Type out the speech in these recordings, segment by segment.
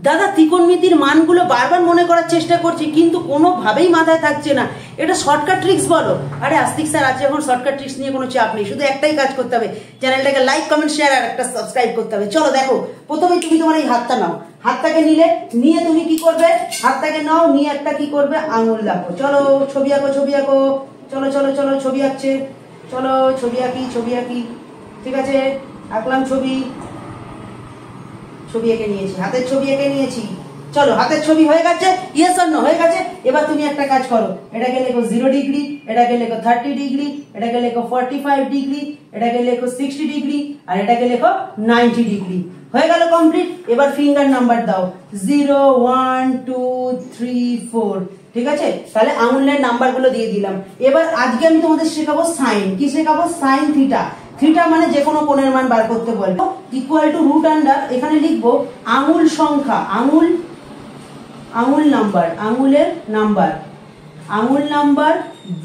দাদা ত্রিকোণমিতির মানগুলো বারবার মনে করার চেষ্টা করছি কিন্তু কোনোভাবেই মাথায় থাকছে না, এটা শর্টকাট ট্রিক্স বলো। আরে আস্তিক স্যার আছে, এখন শর্টকাট ট্রিক্স নিয়ে কোনো চাপ নেই, শুধু একটাই কাজ করতে হবে, চ্যানেলটাকে লাইক কমেন্ট শেয়ার আর একটা সাবস্ক্রাইব করতে হবে। চলো দেখো, প্রথমে তুমি তোমার এই হাতটা নাও, হাতটাকে নিয়ে তুমি কি করবে, হাতটাকে নাও, নিয়ে একটা কি করবে, আঙুল দেখো। চলো ছবি আঁকো, ছবি আঁকো, চলো চলো চলো ছবি আঁকছে, চলো ছবি আঁকি, ছবি আঁকি। ঠিক আছে, আঁকলাম ছবি, ছবি এঁকে নিয়েছি, হাতের ছবি এঁকে নিয়েছি। চলো হাতের ছবি হয়ে গেছে, ইয়েস অর নো হয়ে গেছে। এবার তুমি একটা কাজ করো, এটাকে লেখো 0 ডিগ্রি, এটাকে লেখো 30 ডিগ্রি, এটাকে লেখো 45 ডিগ্রি, এটাকে লেখো 60 ডিগ্রি, আর এটাকে লেখো 90 ডিগ্রি। হয়ে গেল কমপ্লিট। এবার ফিঙ্গার নাম্বার দাও, 0 1 2 3 4। ঠিক আছে, তাহলে আঙুলের নাম্বার গুলো দিয়ে দিলাম। এবার আজকে আমি তোমাদের শেখাবো সাইন। কি শেখাবো? Sine theta. থিটা মানে যে কোনো কোণের মান বার করতে বলবো, ইকুয়াল টু রুট আন্ডার, এখানে লিখবো আঙুল সংখ্যা, আঙুল নাম্বার, আঙুলের নাম্বার, আঙুল নাম্বার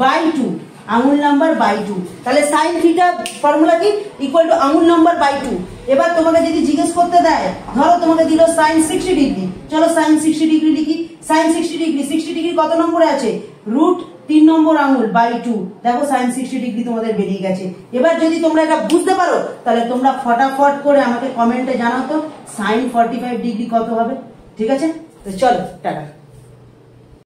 বাই 2, আঙুল নাম্বার বাই 2। তাহলে সাইন থিটা ফর্মুলা কি? ইকুয়াল টু আঙুল নাম্বার বাই 2। এবার তোমাকে যদি জিজ্ঞেস করতে দেয়, ধরো তোমাকে দিল সাইন 60 ডিগ্রি, চলো সাইন 60 ডিগ্রি লিখি। সাইন 60 ডিগ্রি, 60 ডিগ্রি কত নম্বরে আছে? রুট 3 নম্বর আঙুল বাই 2। দেখো সাইন 60 ডিগ্রি তোমাদের বেরিয়ে গেছে। এবার যদি তোমরা এটা বুঝতে পারো তাহলে তোমরা ফটাফট করে আমাকে কমেন্টে জানাও তো সাইন 45 ডিগ্রি কত হবে। ঠিক আছে, তো চলো টাটা।